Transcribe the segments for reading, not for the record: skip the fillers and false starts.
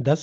10,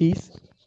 30,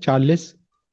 40,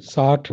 60,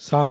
60,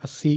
80,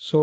100,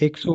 100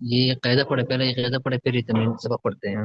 یہ قاعدہ پڑھے، پہلے یہ قاعدہ پڑھے پھر یہ تمرین سبق پڑھتے ہیں.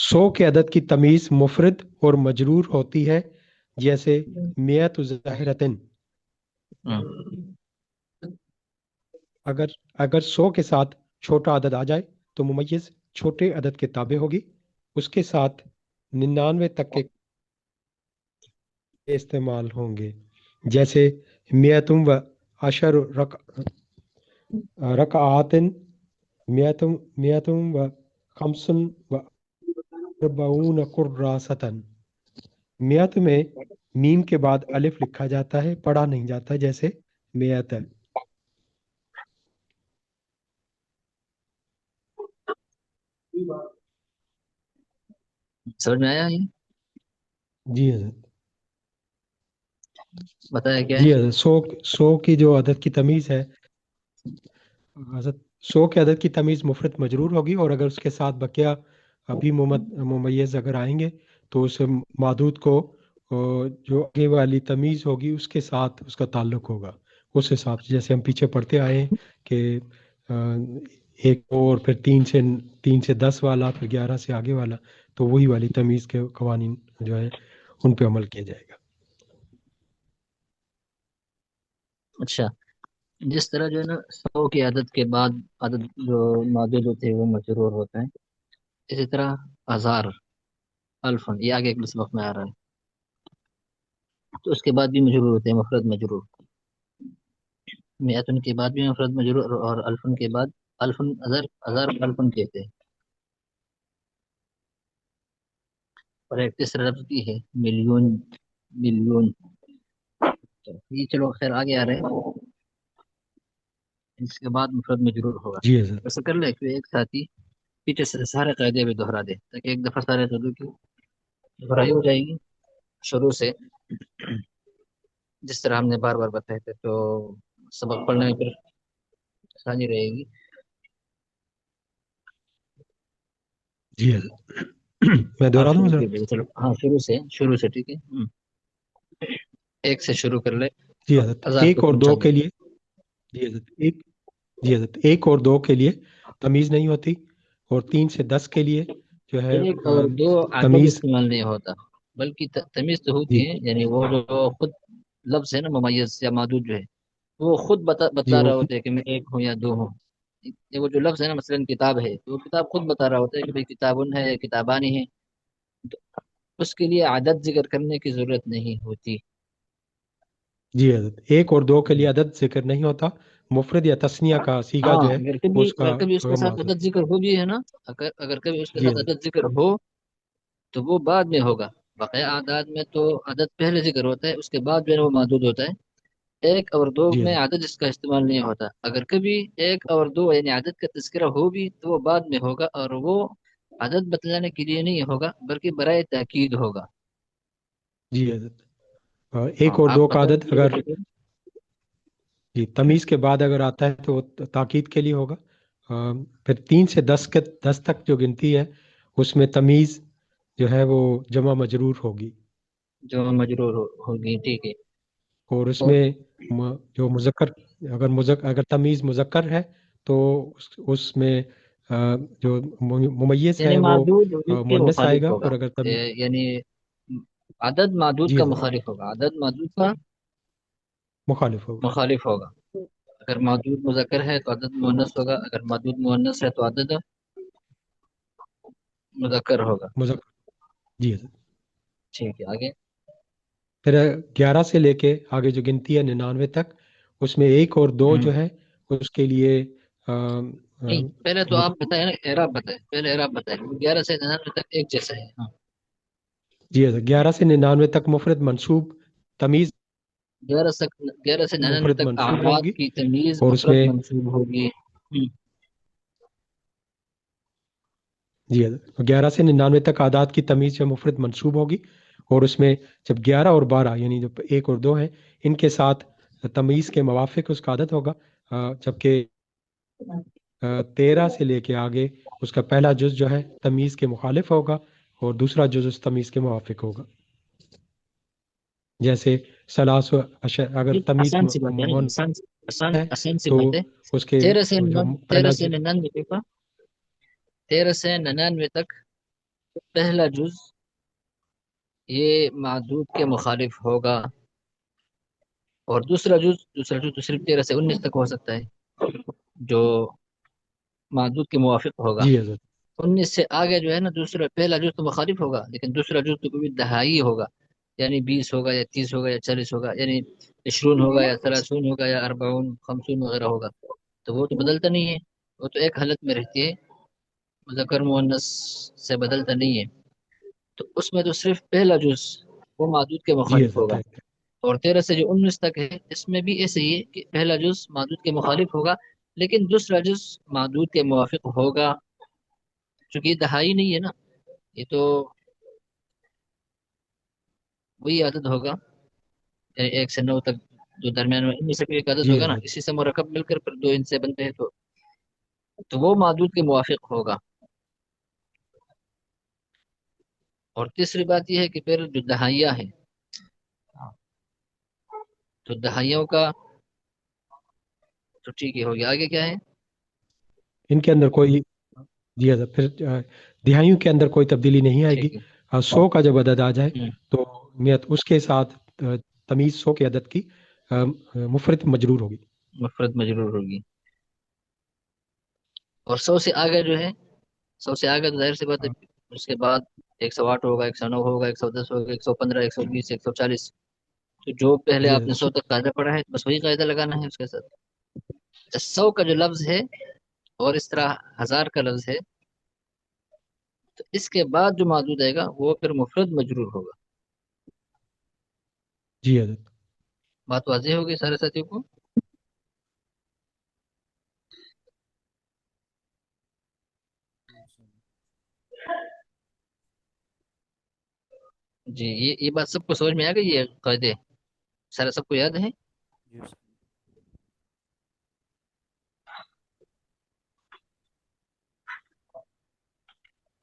100 کے عدد کی تمیز مفرد اور مجرور ہوتی ہے، جیسے میت ظاہرتن۔ اگر اگر 100 کے ساتھ چھوٹا عدد آ جائے تو ممیز چھوٹے عدد کے تابع ہوگی، اس کے ساتھ 99 تک کے استعمال ہوں گے، جیسے میتم و عشر رکعاتن، میتم و خمسن و اربعون قراستن۔ میت میں میم کے بعد الف لکھا جاتا ہے، پڑھا نہیں جاتا، جیسے میت ہے۔ سمجھ میں آیا یہ؟ جی حضرت، بتایا کیا جی ہے؟ حضرت، 100 کی جو عدد کی تمیز ہے حضرت، 100 کے عدد کی تمیز مفرد مجرور ہوگی، اور اگر اس کے ساتھ بقیہ ابھی ممیز اگر آئیں گے تو اس معدود کو جو آگے والی تمیز ہوگی اس کے ساتھ اس کا تعلق ہوگا، اس حساب سے جیسے ہم پیچھے پڑھتے آئے ہیں کہ ایک اور پھر 3 سے 10 والا، پھر 11 سے آگے والا، تو وہی والی تمیز کے قوانین جو ہیں ان پہ عمل کیا جائے گا۔ اچھا، جس طرح جو ہے نا 100 کی عدد کے بعد عدد جو معدود ہوتے ہیں وہ مجرور ہوتے ہیں، اسی طرح ہزار، الفن، یہ آگے ایک سبق میں آ رہا ہے، تو اس کے بعد بھی مجرور ہوتے ہیں، مفرد مجرور. میتن کے بعد بھی مفرد مجرور، اور الفن کے بعد الفن، ہزار، ہزار الفن کہتے ہیں. اور ایک تیسرا لفظ بھی ہے ملین، ملین. یہ چلو خیر آگے آ رہے ہیں، اس کے بعد مفرد مجرور ہوگا. جی حضرت، ایسا کر لے کہ ایک ساتھی پیچھے سے سارے قاعدے بھی دہرا دے، تاکہ ایک دفعہ سارے قاعدوں کی دہرائی ہو جائے گی شروع سے، جس طرح ہم نے بار بار بتایا تھے، تو سبق پڑھنے میں پھر آسانی رہے گی. جی حضرت، میں آپ دوہرا دوں شروع حضرت؟ کیجیے، چلو ہاں شروع سے ٹھیک ہے. ایک سے شروع کر لے، جی حضرت، ہزار ایک تک اور پہنچا دو دیں. کے لیے، جی حضرت، جی حضرت، 1 اور 2 کے لیے تمیز نہیں ہوتی، اور 3 سے 10 کے لیے جو ہے ایک اور دو عدد تمیز، استعمال نہیں ہوتا، بلکہ تمیز تو جی ہوتی ہے، یعنی وہ جو خود لفظ ہے نا ممیز یا معدود جو ہے، وہ خود جی بتا وہ رہا ہوتا ہے کہ میں ایک ہوں یا دو ہوں. یہ وہ جو لفظ ہے نا، مثلا کتاب ہے، تو وہ کتاب خود بتا رہا ہوتا ہے کہ بھئی کتابن ہے یا کتابانی ہے، تو اس کے لیے عدد ذکر کرنے کی ضرورت نہیں ہوتی. جی حضرت، 1 اور 2 کے لیے عدد ذکر نہیں ہوتا، مفرد یا تثنیہ کا صیغہ ہاں، جو ہے وہ اس کا اگر کبھی اس کے ساتھ معذ عدد ذکر ہو بھی ہے نا، اگر کبھی اس کے جی ساتھ حضرت، عدد ذکر ہو تو وہ بعد میں ہوگا. بقیہ اعداد میں تو عدد پہلے ذکر ہوتا ہے، اس کے بعد جو ہے وہ محدود ہوتا ہے. ایک اور دو جی میں حضرت، عدد اس کا استعمال نہیں ہوتا. اگر کبھی ایک اور دو یعنی عدد کا تذکرہ ہو بھی تو وہ بعد میں ہوگا، اور وہ عدد بتلانے کے لیے نہیں ہوگا بلکہ برائے تاکید ہوگا. جی حضرت، ہاں، 1 اور 2 آپ کا بتا عدد دیجیے اگر گا ٹھیک ہے؟ جی تمیز کے بعد اگر آتا ہے تو وہ تاکید کے لیے ہوگا، پھر 3 سے 10 تک جو گنتی ہے اس میں تمیز جو ہے وہ جمع مجرور ہوگی، جو مجرور ہوگی، ٹھیک ہے. اور اس اور میں جو مذکر، اگر تمیز مذکر ہے تو اس میں جو ممیز یعنی ہے وہ معدود اس کے مؤنث آئے مخالف گا، ہوگا. اور اگر تمیز یعنی عدد معدود جی کا حضرت، مخالف ہوگا، عدد معدود کا مخالف ہوگا. مخالف ہوگا. اگر معدود مذکر ہے تو عدد مؤنث ہوگا، اگر معدود مؤنث ہے تو عدد مذکر ہوگا. مذکر. جی حضرت. ٹھیک ہے آگے. پھر 11 سے لے کے آگے جو گنتی ہے 99 تک، اس میں ایک اور دو ہوں. جو ہے اس کے لیے نہیں پہلے تو آپ مفرد. بتائیں نا، اعراب بتائیں، پہلے اعراب بتائیں. 11 سے 99 تک ایک جیسا ہے. ہاں. جی حضرت، 11 سے 99 تک مفرد منصوب تمیز 11 سے 99 مفرد تک منصوب اعداد ہوگی. کی تمیز اور اس مفرد میں منصوب ہوگی. جی حضرت، 11 سے 99 تک اعداد کی تمیز جو مفرد منصوب ہوگی. اور اس میں جب 11 اور 12 یعنی جو ایک اور دو ہیں، ان کے ساتھ تمیز کے موافق اس کا عدد ہوگا. جبکہ 13 سے لے کے آگے اس کا پہلا جز جو ہے تمیز کے مخالف ہوگا، اور دوسرا جز اس تمیز کے موافق ہوگا. جیسے سلاس و اگر یہ تمیز آسان سی بات ہے نا، من ہے آسان سی تو بات ہے. اس کے تیرہ سے جو تیرہ پہلا سے جز. 99 تک، 13 سے 99 تک پہلا جز یہ معدود کے مخالف ہوگا، اور دوسرا جز تو صرف 13 سے 19 تک ہو سکتا ہے جو معدود کے موافق ہوگا. جی حضرت. 19 سے آگے جو ہے نا، دوسرا پہلا جز تو مخالف ہوگا، لیکن دوسرا جز تو کوئی دہائی ہوگا. یعنی 20 ہوگا یا 30 ہوگا یا 40 ہوگا، یعنی 20 ہوگا یا 30 ہوگا یا 40 50 وغیرہ ہوگا. تو وہ تو بدلتا نہیں ہے، وہ تو ایک حالت میں رہتی ہے، مذکر مؤنث سے بدلتا نہیں ہے. تو اس میں تو صرف پہلا جز وہ معدود کے جی مخالف حضرت ہوگا. ہے. اور 13 سے جو 19 تک ہے، اس میں بھی ایسے ہی ہے کہ پہلا جز معدود کے مخالف ہوگا، لیکن دوسرا جز معدود کے موافق ہوگا. چونکہ یہ دہائی نہیں ہے نا، یہ تو وہی عدد ہوگا، یعنی 1 سے 9 تک جو درمیان میں ان میں سے کوئی ایک عدد جی ہوگا نا، حضرت. اسی سے مرکب مل کر پھر دو ان سے بنتے ہیں، تو وہ معدود کے موافق ہوگا. اور تیسری بات یہ ہے کہ پھر جو دہائیاں ہیں، تو دہائیوں کا تو ٹھیک ہی ہو گیا. آگے کیا ہے؟ ان کے اندر کوئی. جی حضرت، پھر دہائیوں کے اندر کوئی تبدیلی نہیں آئے گی. ٹھیک ہے. 100 کا جب عدد آ جائے ہوں. تو نیت اس کے ساتھ تمیز 100 کے عدد کی مفرد مجرور ہوگی. مفرد مجرور ہوگی. اور 100 سے آگے جو ہے، 100 سے آگے تو ظاہر سی بات ہے، اس کے بعد 108 ہوگا، 109 ہوگا، 110 ہوگا، 115، 120، 140. تو جو پہلے جی آپ نے حضرت. 100 تک قاعدہ پڑھا ہے، بس وہی قاعدہ لگانا ہے اس کے ساتھ. 100 کا جو لفظ ہے اور اس طرح 1000 کا لفظ ہے، تو اس کے بعد جو موجود آئے گا وہ پھر مفرد مجرور ہوگا. جی حضرت. بات واضح ہوگی سارے ساتھیوں کو؟ جی یہ بات سب کو سمجھ میں آ گئی، یہ قاعدے سارا سب کو یاد ہے؟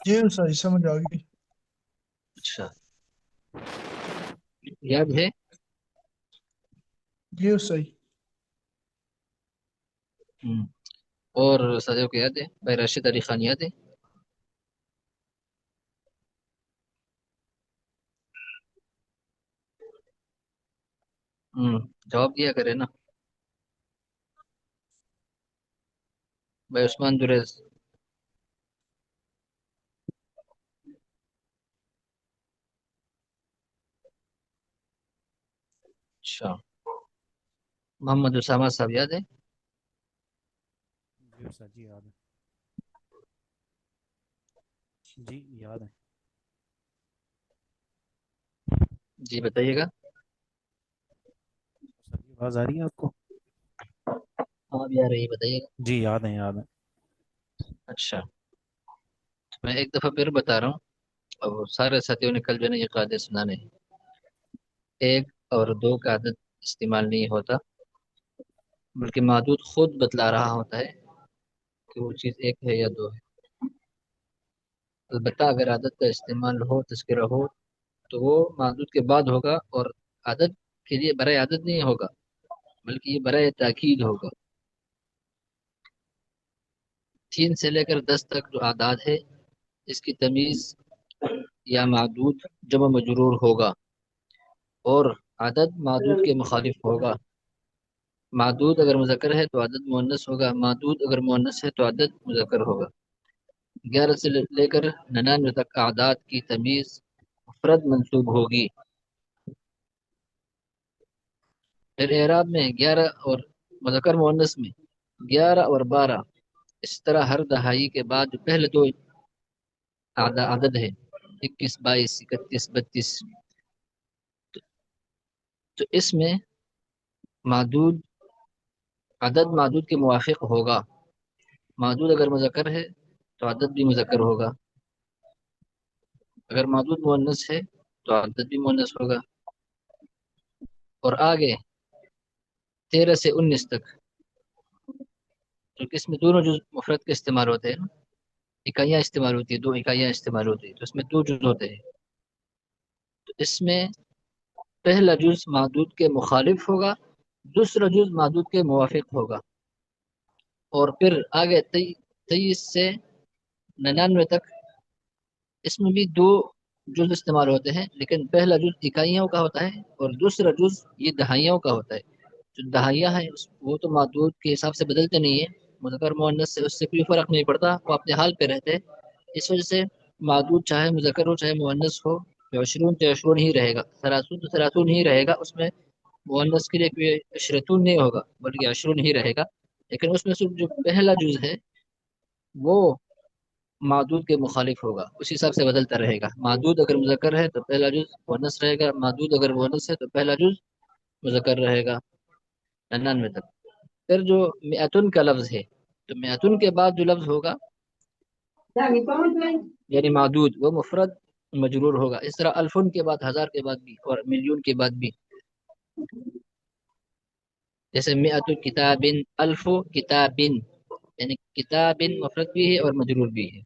جی صحیح سمجھ آ گئی. اچھا، یاد ہے. جی صحیح. ہوں. اور ساتھیوں کو یاد ہے؟ بھائی راشد علی خان یاد ہے؟ ہوں. جواب دیا کرے نا بھائی عثمان جریز. اچھا، محمد اسامہ صاحب یاد ہے؟ جی استاد جی یاد ہے. جی یاد ہے. جی بتائیے گا. استاد کی آواز آ رہی ہے آپ کو؟ ہاں بھی آ رہی ہے، بتائیے گا. جی یاد ہے یاد ہے. اچھا، میں ایک دفعہ پھر بتا رہا ہوں. اب سارے ساتھیوں نے کل جو ہے نا یہ قاعدے سنانے ہیں. 1 اور 2 کا عدد استعمال نہیں ہوتا، بلکہ معدود خود بتلا رہا ہوتا ہے کہ وہ چیز 1 ہے یا 2 ہے. البتہ اگر عدد کا استعمال ہو، تذکرہ ہو، تو وہ معدود کے بعد ہوگا، اور عدد کے لیے برائے عدد نہیں ہوگا، بلکہ یہ برائے تاکید ہوگا. 3 سے لے کر 10 تک جو اعداد ہے، اس کی تمیز یا معدود جمع مجرور ہوگا. اور عدد معدود کے مخالف ہوگا. معدود اگر مذکر ہے تو عدد مؤنث ہوگا، معدود اگر مؤنث ہے تو عدد مذکر ہوگا. 11 سے لے کر 99 تک اعداد کی تمیز مفرد منصوب ہوگی. پھر اعراب میں 11 اور مذکر مؤنث میں 11 اور 12، اس طرح ہر دہائی کے بعد جو پہلے دو عدد ہے 21 22 31 32، تو اس میں معدود عدد معدود کے موافق ہوگا. معدود اگر مذکر ہے تو عدد بھی مذکر ہوگا، اگر معدود مؤنث ہے تو عدد بھی مؤنث ہوگا. اور آگے 13 سے 19 تک تو اس میں دونوں جز مفرد کے استعمال ہوتے ہیں، اکائیاں استعمال ہوتی ہیں، 2 اکائیاں استعمال ہوتی ہیں، تو اس میں 2 جز ہوتے ہیں. تو اس میں پہلا جز معدود کے مخالف ہوگا، دوسرا جز معدود کے موافق ہوگا. اور پھر آگے 23 سے 99 تک اس میں بھی 2 جز استعمال ہوتے ہیں، لیکن پہلا جز اکائیوں کا ہوتا ہے اور دوسرا جز یہ دہائیوں کا ہوتا ہے. جو دہائیاں ہیں وہ تو معدود کے حساب سے بدلتے نہیں ہیں، مذکر مؤنث سے اس سے کوئی فرق نہیں پڑتا، وہ اپنے حال پہ رہتے ہیں. اس وجہ سے معدود چاہے مذکر ہو چاہے مؤنث ہو، عشرون تو عشرون ہی رہے گا، ثلاثون تو ثلاثون ہی رہے گا. اس میں مؤنث کے لیے کوئی عشرتون نہیں ہوگا بلکہ عشرون ہی رہے گا. لیکن اس میں صرف جو پہلا جز ہے وہ معدود کے مخالف ہوگا، اس حساب سے بدلتا رہے گا. معدود اگر مذکر ہے تو پہلا جز مؤنث رہے گا، معدود اگر مؤنث ہے تو پہلا جز مذکر رہے گا 99 تک. پھر جو مئتن کا لفظ ہے تو مئتن کے بعد جو لفظ ہوگا یعنی معدود، وہ مفرد مجرور ہوگا. اس طرح الفن کے بعد، 1000 کے بعد بھی، اور ملین کے بعد بھی، جیسے مئت کتاب، الف کتاب، یعنی کتاب مفرد بھی ہے اور مجرور بھی ہے.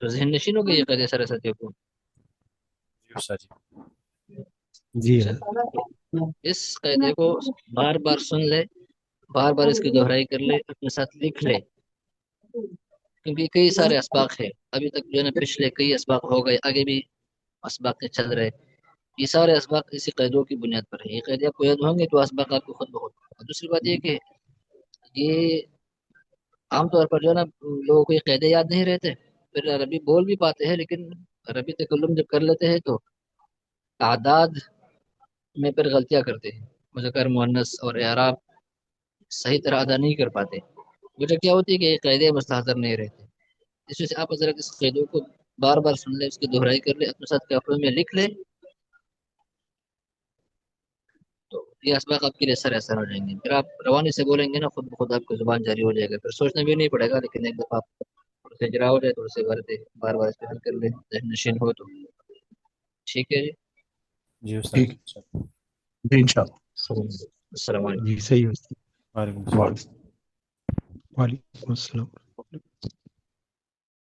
تو ذہن نشین ہو گئی یہ قاعدہ سارے ساتھیوں کو. جی استاد جی. جی اچھا، اس قاعدے کو بار بار سن لے، بار بار اس کی دہرائی کر لے، اپنے ساتھ لکھ لے، کیونکہ کئی سارے اسباق ہیں. ابھی تک جو ہے نا پچھلے کئی اسباق ہو گئے، آگے بھی اسباق چل رہے. یہ سارے اسباق اسی قاعدوں کی بنیاد پر ہے. یہ قاعدے آپ کو یاد ہوں گے تو اسباق آپ کو خود بخود. دوسری بات یہ کہ یہ عام طور پر جو ہے نا لوگوں کو یہ قاعدے یاد نہیں رہتے، پھر عربی بول بھی پاتے ہیں لیکن عربی تکلم جب کر لیتے ہیں تو اعداد میں پھر غلطیاں کرتے ہیں، مذکر مؤنث اور اعراب صحیح طرح ادا نہیں کر پاتے. وجہ کیا ہوتی ہے کہ یہ قاعدے مستحضر نہیں رہتے. اس وجہ سے آپ حضرت اس قاعدوں کو بار بار سن لیں، اس کی دہرائی کر لیں، اپنے ساتھ کاغذ میں لکھ لیں، تو یہ اسباق آپ کے لیے سر اثر ہو جائیں گے. پھر آپ روانی سے بولیں گے نا، خود بخود آپ کو زبان جاری ہو جائے گا، پھر سوچنا بھی نہیں پڑے گا. لیکن ایک دفعہ آپ تھوڑے سے اجرا ہو جائے، تھوڑے سے بار بار اس پہ حل کر لیں، ذہن نشین ہو تو ٹھیک ہے. جی جی استاد ٹھیک جی. جی انشاءاللہ. السلام علیکم. جی صحیح ہے. وعلیکم السلام. وعلیکم السلام.